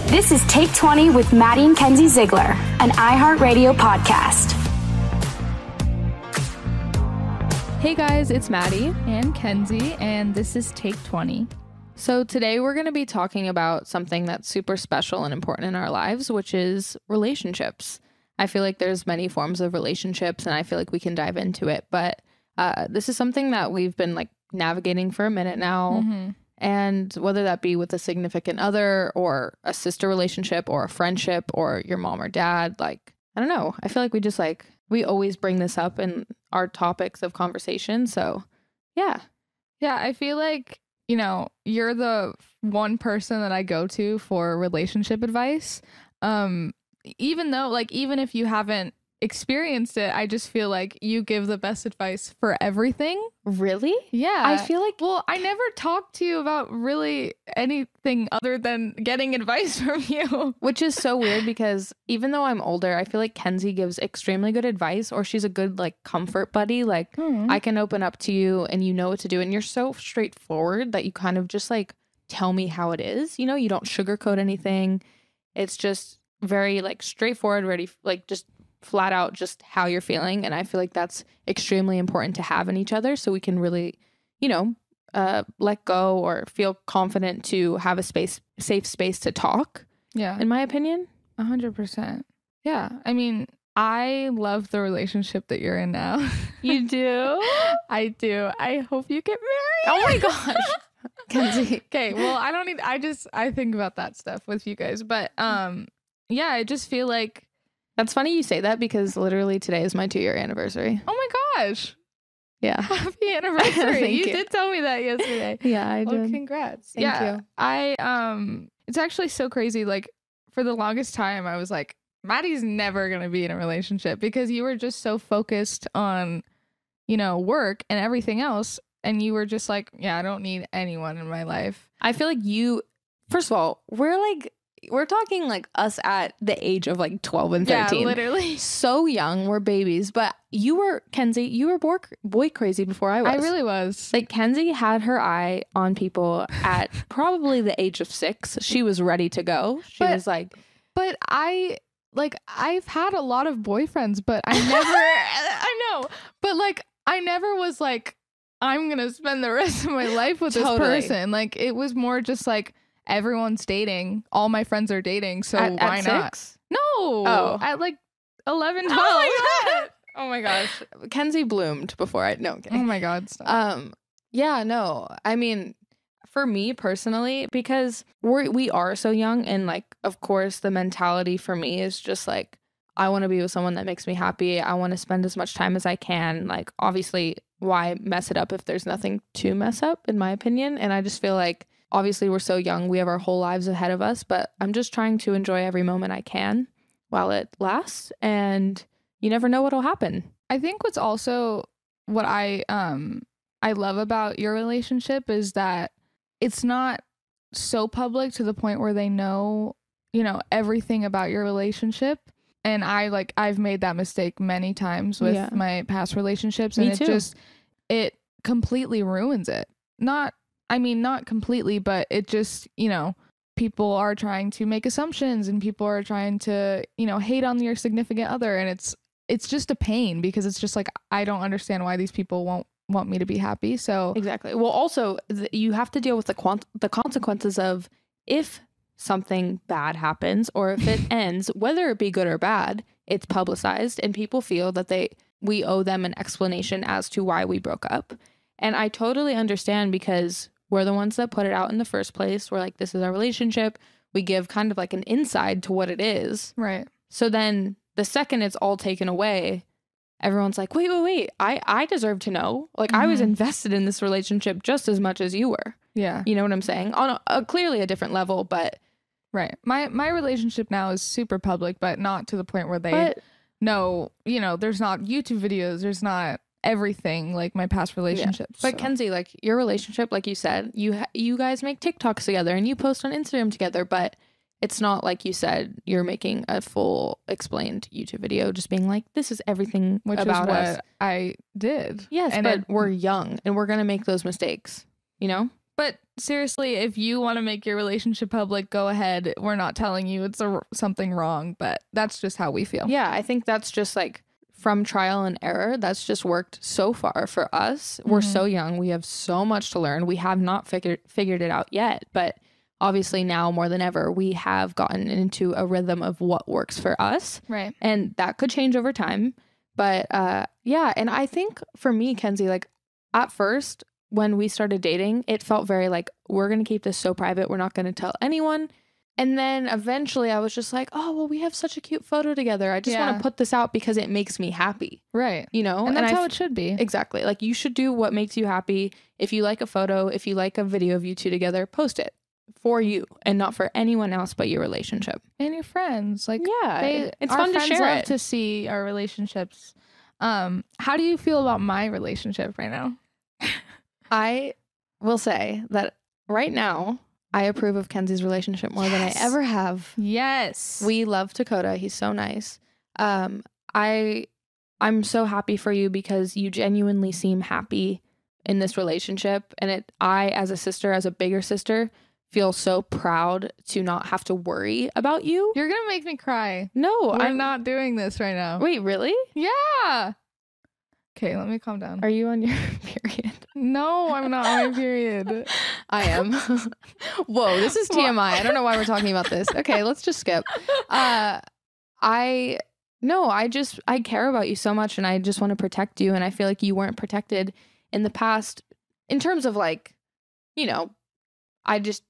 This is Take 20 with Maddie and Kenzie Ziegler, an iHeartRadio podcast. Hey guys, it's Maddie and Kenzie, and this is Take 20. So today we're going to be talking about something that's super special and important in our lives, which is relationships. I feel like there's many forms of relationships, and I feel like we can dive into it. But this is something that we've been like navigating for a minute now. Mm-hmm. And whether that be with a significant other or a sister relationship or a friendship or your mom or dad, like, I don't know. I feel like we always bring this up in our topics of conversation. So, yeah. Yeah, I feel like, you're the one person that I go to for relationship advice. Even if you haven't experienced it, I just feel like you give the best advice for everything. Really? Yeah. I feel like, well, I never talked to you about really anything other than getting advice from you. Which is so weird because even though I'm older, I feel like Kenzie gives extremely good advice, or she's a good like comfort buddy. Like I can open up to you and you know what to do, and you're so straightforward that you kind of just like tell me how it is. You don't sugarcoat anything. It's just very like straightforward, ready, like just flat out just how you're feeling. And I feel like that's extremely important to have in each other so we can really, let go or feel confident to have a safe space to talk. Yeah. In my opinion. 100%. Yeah. I mean, I love the relationship that you're in now. You do? I do. I hope you get married. Oh my gosh. Kenzie. Okay. Well, I think about that stuff with you guys. But yeah, I just feel like, that's funny you say that because literally today is my 2-year anniversary. Oh my gosh. Yeah. Happy anniversary. You did tell me that yesterday. Yeah, I did. Well, congrats. Thank you. It's actually so crazy. Like for the longest time, I was like, Maddie's never going to be in a relationship because you were just so focused on, work and everything else. And you were just like, yeah, I don't need anyone in my life. I feel like first of all, we're talking like us at the age of like 12 and 13. Yeah, literally. So young. We're babies. But Kenzie, you were boy crazy before I was. I really was. Like Kenzie had her eye on people at probably the age of 6. She was ready to go. She was like. But I've had a lot of boyfriends, but I never, I know. But like, I never was like, I'm going to spend the rest of my life with this person. Like, it was more just like, everyone's dating. All my friends are dating. So why not? 6? No. Oh. At like 11, 12. Oh my God. Oh my gosh. Kenzie bloomed before no, I'm kidding. Oh my God. Stop. Yeah, no. I mean, for me personally, because we are so young, and like, of course, the mentality for me is just like, I want to be with someone that makes me happy. I want to spend as much time as I can. Like, obviously, why mess it up if there's nothing to mess up, in my opinion? And I just feel like, obviously, we're so young. We have our whole lives ahead of us, but I'm just trying to enjoy every moment I can while it lasts, and you never know what'll happen. I think what's also what I love about your relationship is that it's not so public to the point where they know, everything about your relationship. And I've made that mistake many times with my past relationships, and it completely ruins it. Not completely, but it just, people are trying to make assumptions, and people are trying to, hate on your significant other. And it's just a pain because it's just like, I don't understand why these people won't want me to be happy. So exactly. Well, also you have to deal with the consequences of if something bad happens or if it ends, whether it be good or bad, it's publicized and people feel that we owe them an explanation as to why we broke up. And I totally understand because we're the ones that put it out in the first place. We're like, this is our relationship. We give kind of like an inside to what it is. Right. So then the second it's all taken away, everyone's like, wait. I deserve to know. Like, I was invested in this relationship just as much as you were. Yeah. You know what I'm saying? On clearly a different level, but. Right. My relationship now is super public, but not to the point where they know, there's not YouTube videos. There's not everything like my past relationships. Yeah. But Kenzie, like your relationship, like you said, you guys make TikToks together and you post on Instagram together, but it's not like you said you're making a full explained YouTube video just being like, this is everything which about is what us. I did. Yes, but we're young and we're gonna make those mistakes, But seriously, if you want to make your relationship public, go ahead. We're not telling you it's something wrong, but that's just how we feel. Yeah, I think that's just like from trial and error. That's just worked so far for us. We're so young. We have so much to learn. We have not figured it out yet, but obviously now more than ever, we have gotten into a rhythm of what works for us. Right. And that could change over time. But yeah, and I think for me, Kenzie, like at first when we started dating, it felt very like, we're going to keep this so private. We're not going to tell anyone. And then eventually I was just like, oh, well, we have such a cute photo together. I just want to put this out because it makes me happy. Right. You know? And that's how it should be. Exactly. Like you should do what makes you happy. If you like a photo, if you like a video of you two together, post it for you and not for anyone else but your relationship. And your friends. Like, yeah, it's fun to share love it. to see our relationships. How do you feel about my relationship right now? I will say that right now, I approve of Kenzie's relationship more than I ever have. Yes. We love Dakota. He's so nice. I'm so happy for you because you genuinely seem happy in this relationship. And I, as a sister, as a bigger sister, feel so proud to not have to worry about you. You're going to make me cry. No, I'm not doing this right now. Wait, really? Yeah. Okay, let me calm down. Are you on your period? No, I'm not on my period. I am. Whoa, this is TMI. I don't know why we're talking about this. Okay, let's just skip. I care about you so much and I just want to protect you. And I feel like you weren't protected in the past in terms of like, you know, I just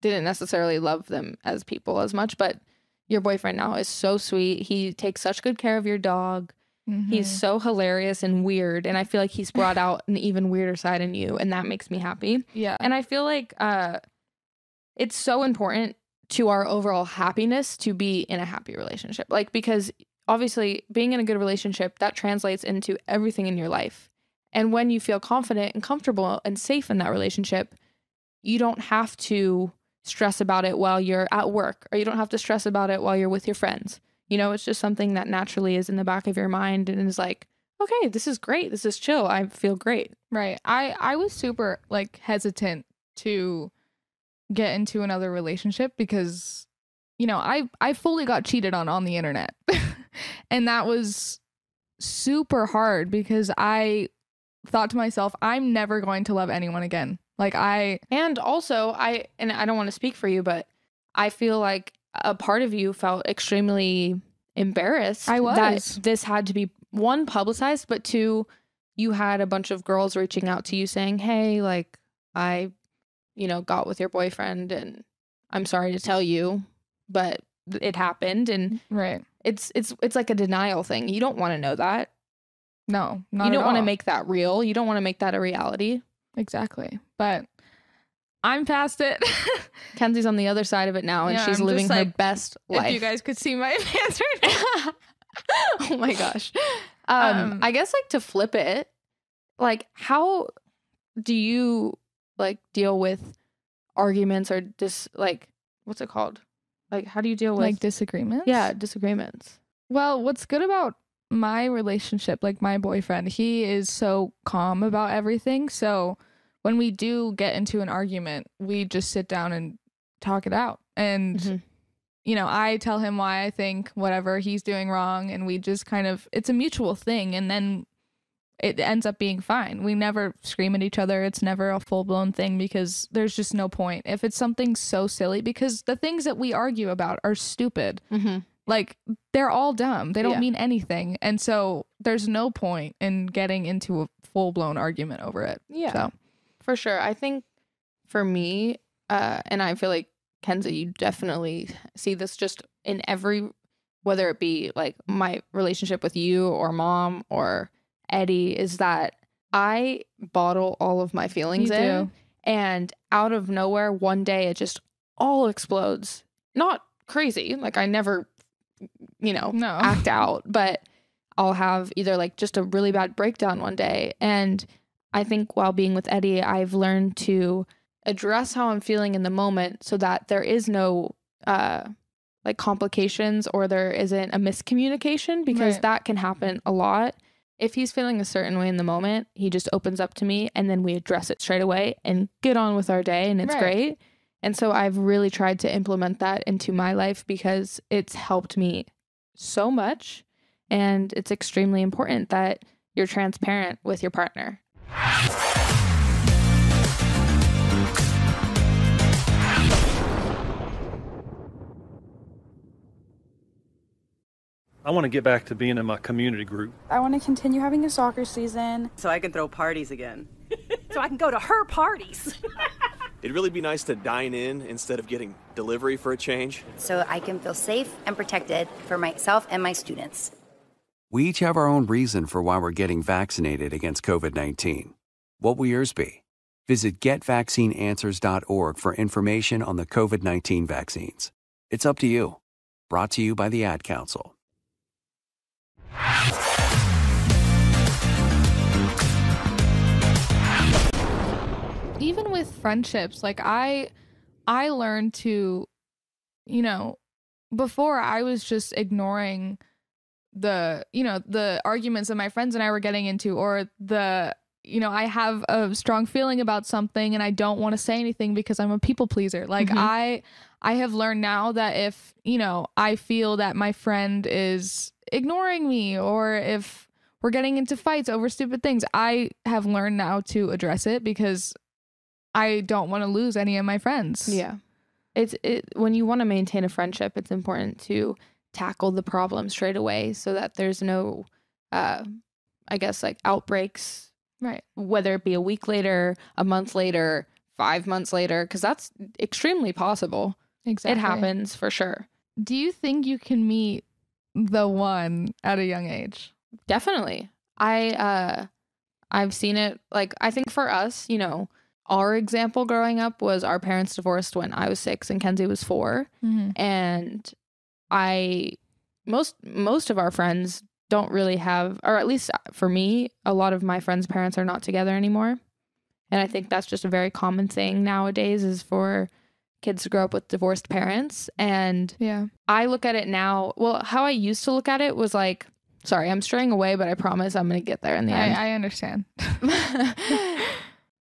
didn't necessarily love them as people as much, but your boyfriend now is so sweet. He takes such good care of your dog. Mm-hmm. He's so hilarious and weird. And I feel like he's brought out an even weirder side in you. And that makes me happy. Yeah. And I feel like it's so important to our overall happiness to be in a happy relationship. Like, because obviously being in a good relationship, that translates into everything in your life. And when you feel confident and comfortable and safe in that relationship, you don't have to stress about it while you're at work, or you don't have to stress about it while you're with your friends. You know, it's just something that naturally is in the back of your mind and is like, okay, this is great. This is chill. I feel great. Right. I was super like hesitant to get into another relationship because, you know, I fully got cheated on the internet. And that was super hard because I thought to myself, I'm never going to love anyone again. And also I don't want to speak for you, but I feel like a part of you felt extremely embarrassed that this had to be, one, publicized, but two, you had a bunch of girls reaching out to you saying, hey, like I, you know, got with your boyfriend and I'm sorry to tell you, but it happened. And right. It's like a denial thing. You don't want to know that. No, not you don't want to all. make that real. You don't want to make that a reality. Exactly. But I'm past it. Kenzie's on the other side of it now, and she's living her best life. If you guys could see my hands right now. Oh my gosh. I guess like to flip it, like how do you like deal with arguments or what's it called? Like how do you deal with like disagreements? Yeah, disagreements. Well, what's good about my relationship, like my boyfriend, he is so calm about everything. So when we do get into an argument, we just sit down and talk it out. And, you know, I tell him why I think whatever he's doing wrong. And we just kind of, it's a mutual thing. And then it ends up being fine. We never scream at each other. It's never a full blown thing because there's just no point. If it's something so silly, because the things that we argue about are stupid. Mm-hmm. Like, they're all dumb. They don't mean anything. And so there's no point in getting into a full blown argument over it. Yeah. So. For sure. I think for me, and I feel like, Kenzie, you definitely see this just in every, whether it be like my relationship with you or mom or Eddie, is that I bottle all of my feelings in. And out of nowhere, one day it just all explodes. Not crazy. Like I never, act out, but I'll have either like just a really bad breakdown one day. And I think while being with Eddie, I've learned to address how I'm feeling in the moment so that there is no like complications or there isn't a miscommunication, because that can happen a lot. if he's feeling a certain way in the moment, he just opens up to me and then we address it straight away and get on with our day and it's great. And so I've really tried to implement that into my life because it's helped me so much. And it's extremely important that you're transparent with your partner. I want to get back to being in my community group. I want to continue having a soccer season. So I can throw parties again. So I can go to her parties. It'd really be nice to dine in instead of getting delivery for a change. So I can feel safe and protected for myself and my students. We each have our own reason for why we're getting vaccinated against COVID-19. What will yours be? Visit getvaccineanswers.org for information on the COVID-19 vaccines. It's up to you. Brought to you by the Ad Council. Even with friendships, like I learned to, before I was just ignoring the arguments that my friends and I were getting into, or I have a strong feeling about something and I don't want to say anything because I'm a people pleaser. Like I have learned now that if, I feel that my friend is ignoring me, or if we're getting into fights over stupid things, I have learned now to address it because I don't want to lose any of my friends. Yeah. When you want to maintain a friendship, it's important to tackle the problem straight away so that there's no, outbreaks. Right. Whether it be a week later, a month later, 5 months later, because that's extremely possible. Exactly. It happens for sure. Do you think you can meet the one at a young age? Definitely. I've seen it. Like, I think for us, our example growing up was our parents divorced when I was 6 and Kenzie was 4. Mm-hmm. And most of our friends don't really have, or at least for me, a lot of my friends' parents are not together anymore. And I think that's just a very common thing nowadays, is for kids to grow up with divorced parents. And yeah, I look at it now. Well, how I used to look at it was like, sorry, I'm straying away, but I promise I'm going to get there in the end. I understand.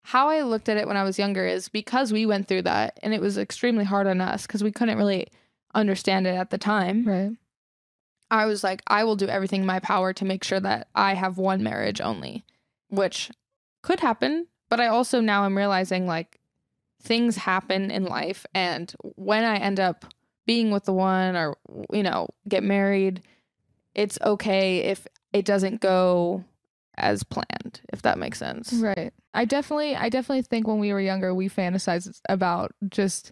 How I looked at it when I was younger is because we went through that and it was extremely hard on us because we couldn't really understand it at the time. Right. I was like, I will do everything in my power to make sure that I have one marriage only, which could happen. But I also now am realizing, like, things happen in life. And when I end up being with the one, or, get married, it's okay if it doesn't go as planned, if that makes sense. Right. I definitely think when we were younger, we fantasized about just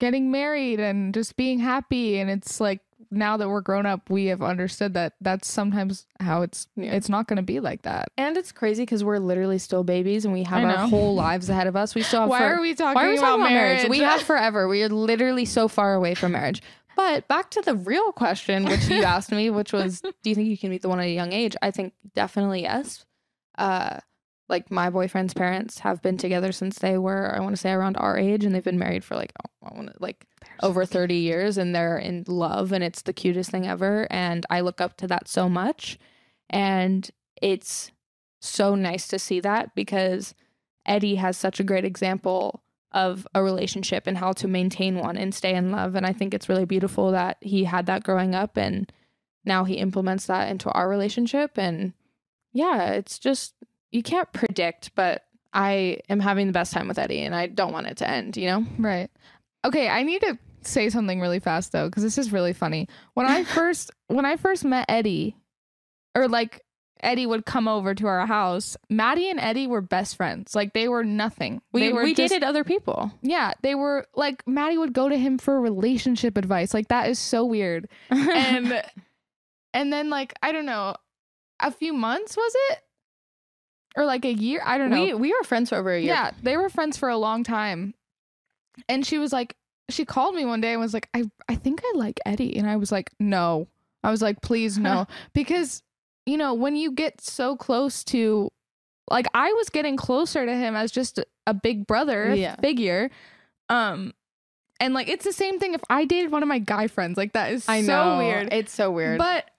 getting married and just being happy. And it's like, now that we're grown up, we have understood that that's sometimes how it's not going to be like that. And it's crazy because we're literally still babies and we have our whole lives ahead of us. We still have Why are we talking about marriage? We have forever. We are literally so far away from marriage. But back to the real question, which you asked me, which was, do you think you can meet the one at a young age? I think definitely yes. Like, my boyfriend's parents have been together since they were, I want to say, around our age, and they've been married for over 30 years, and they're in love, and it's the cutest thing ever. And I look up to that so much, and it's so nice to see that because Eddie has such a great example of a relationship and how to maintain one and stay in love. And I think it's really beautiful that he had that growing up, and now he implements that into our relationship. And yeah, it's just, you can't predict, but I am having the best time with Eddie and I don't want it to end, Right. Okay, I need to say something really fast though, because this is really funny. When I first met Eddie, or like Eddie would come over to our house, Maddie and Eddie were best friends. Like, they were nothing. We dated other people. Yeah, they were like, Maddie would go to him for relationship advice. Like, that is so weird. And then, like, I don't know, a few months, was it? Or like a year? I don't know. We were friends for over a year. Yeah, they were friends for a long time. And she was like, she called me one day and was like, I think I like Eddie. And I was like, no. I was like, please no. Because, when you get so close to, like, I was getting closer to him as just a big brother figure. And like, it's the same thing if I dated one of my guy friends. Like, that is so weird. It's so weird. But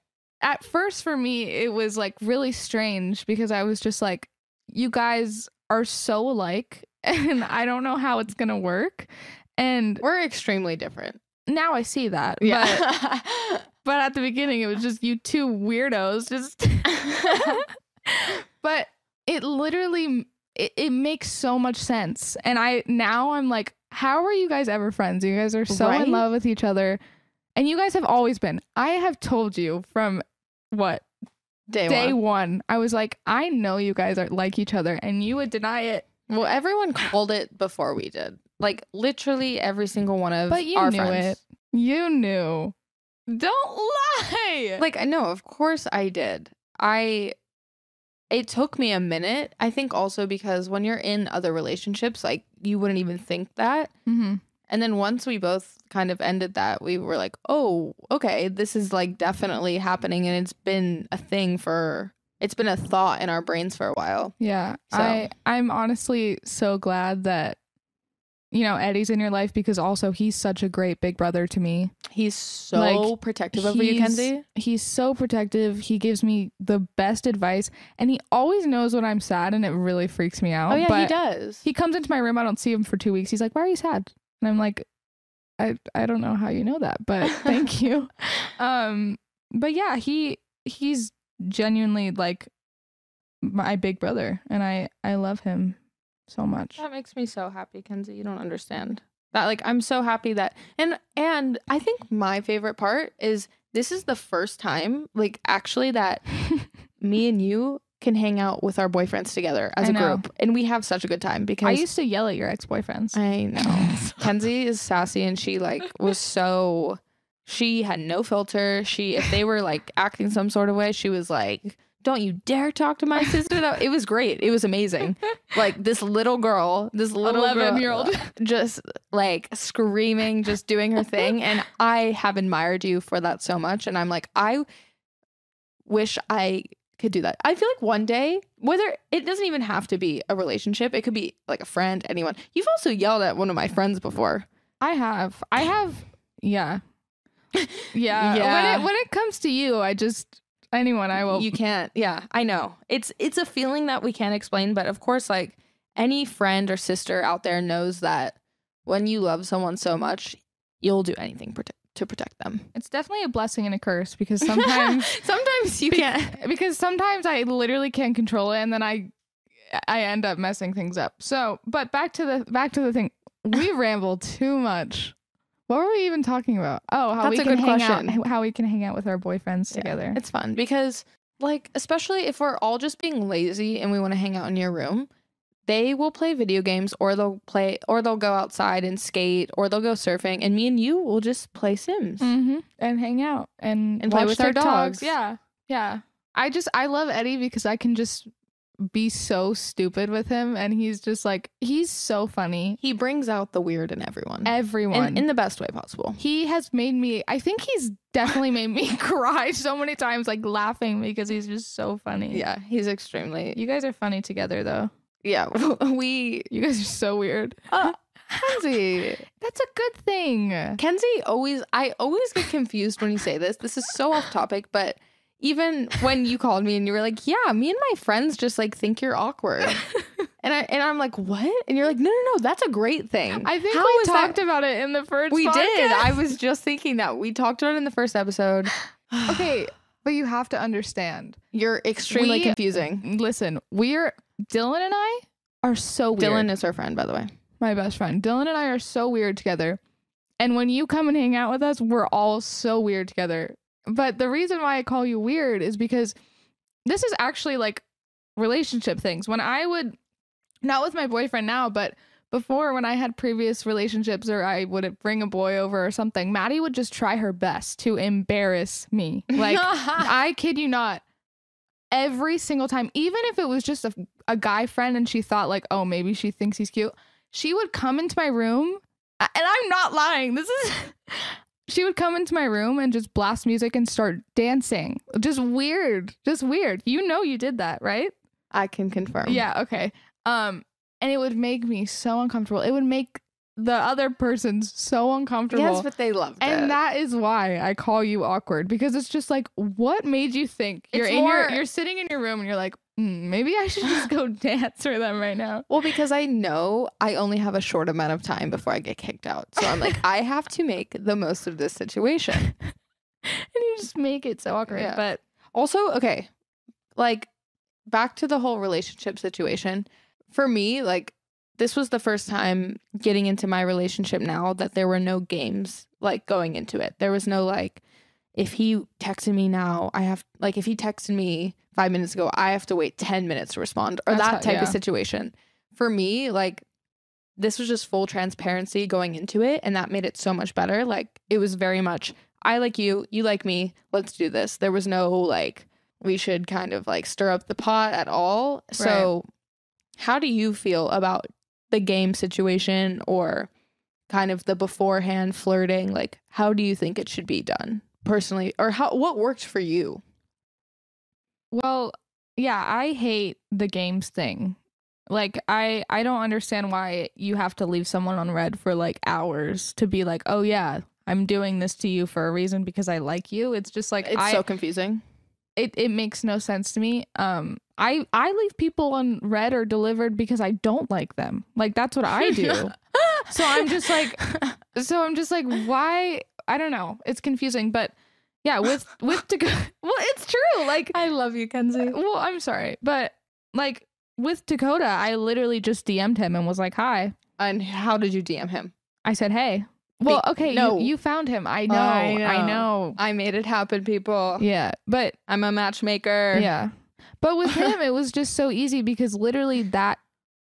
at first for me, it was like really strange because I was just like, you guys are so alike and I don't know how it's going to work. And we're extremely different. Now I see that. Yeah. But at the beginning, it was just you two weirdos. But it literally, it makes so much sense. And I'm like, how are you guys ever friends? You guys are so in love with each other. And you guys have always been. I have told you from what? Day one. I was like, I know you guys are like each other. And you would deny it. Well, everyone called it before we did. Like literally every single one of our friends. But you knew it. You knew. Don't lie. Like, I know, of course I did. It took me a minute. I think also because when you're in other relationships, like you wouldn't even think that. Mm-hmm. And then once we both kind of ended that, we were like, oh, okay, this is like definitely happening. And it's been a thing it's been a thought in our brains for a while. Yeah. So. I'm honestly so glad that, you know, Eddie's in your life because also he's such a great big brother to me. He's so protective over you, Kenzie. He's so protective. He gives me the best advice and he always knows when I'm sad and it really freaks me out. Oh, yeah, but he does. He comes into my room. I don't see him for 2 weeks. He's like, why are you sad? And I'm like, I don't know how you know that, but thank you. But yeah, he's genuinely like my big brother and I love him so much. That makes me so happy, Kenzie. You don't understand. That like I'm so happy that and I think my favorite part is this is the first time like actually that me and you can hang out with our boyfriends together as a group. And we have such a good time because I used to yell at your ex-boyfriends. I know. Kenzie is sassy and she like she had no filter. If they were like acting some sort of way, she was like, don't you dare talk to my sister. It was great. It was amazing. Like this little girl, 11-year-old just like screaming, just doing her thing. And I have admired you for that so much. And I'm like, I wish I could do that. I feel like one day, whether it doesn't even have to be a relationship, it could be like a friend, anyone. You've also yelled at one of my friends before. I have. Yeah. Yeah. When it comes to you, anyone I will. You can't. Yeah, I know. It's a feeling that we can't explain, but of course, like any friend or sister out there knows that when you love someone so much, you'll do anything to protect them. It's definitely a blessing and a curse because sometimes you can't. Because sometimes I literally can't control it, and then I end up messing things up. So, but back to the thing. We rambled too much. What were we even talking about? Oh, how we can hang out with our boyfriends together. It's fun because, like, especially if we're all just being lazy and we want to hang out in your room, they will play video games or they'll go outside and skate or they'll go surfing, and me and you will just play Sims and hang out and play with our dogs. Yeah. I love Eddie because I can just be so stupid with him, and he's so funny. He brings out the weird in everyone in the best way possible. He has made me, I think he's definitely made me cry so many times, like laughing because he's just so funny. Yeah, he's extremely. You guys are funny together though. Yeah, you guys are so weird. Kenzie, that's a good thing. Kenzie I always get confused when you say this. This is so off topic, but even when you called me and you were like, yeah, me and my friends just like think you're awkward. and I'm like, what? And you're like, no, that's a great thing. I think we talked about it in the first We podcast. did. I was just thinking that. We talked about it in the first episode. Okay, but you have to understand. You're extremely confusing. Listen, Dylan and I are so weird. Dylan is her friend, by the way. My best friend. Dylan and I are so weird together. And when you come and hang out with us, we're all so weird together. But the reason why I call you weird is because this is actually like relationship things. When I would, not with my boyfriend now, but before when I had previous relationships or I would bring a boy over or something, Maddie would just try her best to embarrass me. Like, I kid you not, every single time, even if it was just a guy friend and she thought like, oh, maybe she thinks he's cute, she would come into my room, and I'm not lying. She would come into my room and just blast music and start dancing. Just weird. You know you did that, right? I can confirm. Yeah, okay. And it would make me so uncomfortable. It would make the other person's so uncomfortable. Yes, but they loved it. And that is why I call you awkward, because it's just like, what made you think you're sitting in your room and you're like, maybe I should just go dance for them right now. Well, because I know I only have a short amount of time before I get kicked out. So I'm like, I have to make the most of this situation. And you just make it so awkward. Yeah. But also, okay, like back to the whole relationship situation. For me, like this was the first time getting into my relationship now that there were no games like going into it. There was no like, if he texted me now, if he texted me 5 minutes ago, I have to wait 10 minutes to respond, or that type of situation. For me, like this was just full transparency going into it, and that made it so much better. Like it was very much, I like you, you like me, let's do this. There was no like, we should kind of like stir up the pot at all. Right. So how do you feel about the game situation, or kind of the beforehand flirting? Like, how do you think it should be done personally, or what worked for you? Well, yeah, I hate the games thing. Like, I don't understand why you have to leave someone on red for like hours to be like, oh yeah, I'm doing this to you for a reason because I like you. It's just like, it's so confusing. It makes no sense to me. I leave people on red or delivered because I don't like them. Like, that's what I do. So I'm just like, why? I don't know. It's confusing, but yeah, with Dakota, well, it's true. Like, I love you, Kenzie. Well, I'm sorry, but like with Dakota, I literally just DM'd him and was like, hi. And how did you DM him? I said, hey. Well, okay, no. You found him. I know. I made it happen, people. Yeah, but I'm a matchmaker. Yeah. But with him, it was just so easy because literally that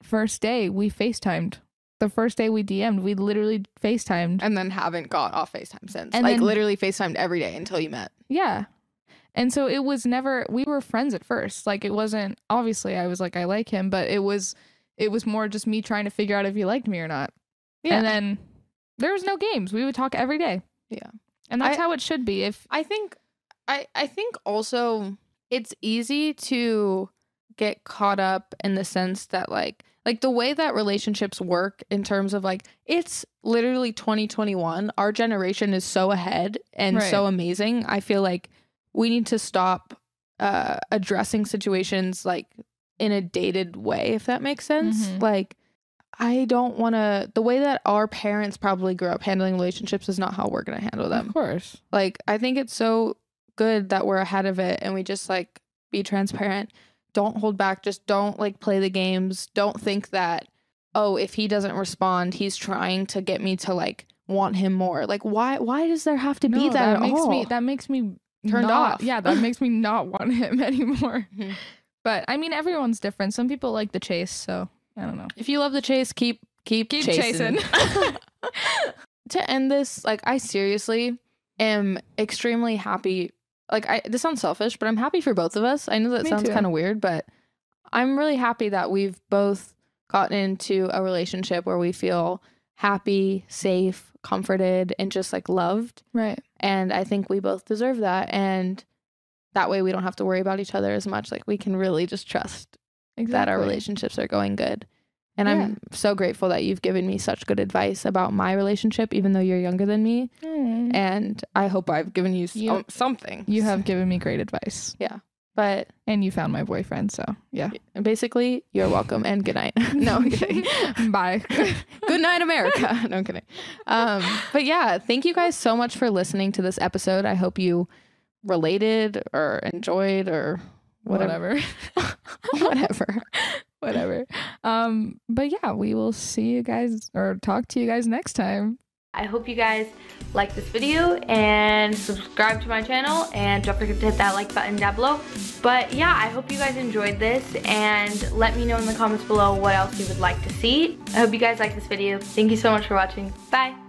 first day we FaceTimed. The first day we DM'd, we literally FaceTimed. And then haven't got off FaceTime since. And like then, literally FaceTimed every day until you met. Yeah. And so it was never, we were friends at first. Like it wasn't, obviously I was like, I like him, but it was more just me trying to figure out if he liked me or not. Yeah. And then there was no games. We would talk every day. Yeah. And that's how it should be. I think also it's easy to get caught up in the sense that like the way that relationships work in terms of like, it's literally 2021. Our generation is so ahead and so amazing. I feel like we need to stop addressing situations like in a dated way, if that makes sense. Mm-hmm. Like, I don't want to, the way that our parents probably grew up handling relationships is not how we're going to handle them. Of course. Like, I think it's so good that we're ahead of it and we just like be transparent. Don't hold back. Just don't like play the games. Don't think that, oh, if he doesn't respond, he's trying to get me to like want him more. Like, why does there have to be that at all? That makes me turned off. Yeah, that makes me not want him anymore. Mm-hmm. But I mean, everyone's different. Some people like the chase, so I don't know. If you love the chase, keep chasing. To end this, like, I seriously am extremely happy. Like, this sounds selfish, but I'm happy for both of us. I know that sounds kind of weird, but I'm really happy that we've both gotten into a relationship where we feel happy, safe, comforted, and just like loved. Right. And I think we both deserve that. And that way we don't have to worry about each other as much. Like, we can really just trust that our relationships are going good. And I'm so grateful that you've given me such good advice about my relationship, even though you're younger than me. Mm. And I hope I've given you something. You have given me great advice. Yeah. And you found my boyfriend, so yeah. Basically, you're welcome and good night. No, I'm kidding. Bye. Good night, America. No, I'm kidding. But yeah, thank you guys so much for listening to this episode. I hope you related or enjoyed or whatever. Whatever. But yeah, we will see you guys or talk to you guys next time. I hope you guys like this video and subscribe to my channel, and don't forget to hit that like button down below. But yeah, I hope you guys enjoyed this, and let me know in the comments below what else you would like to see. I hope you guys like this video. Thank you so much for watching. Bye.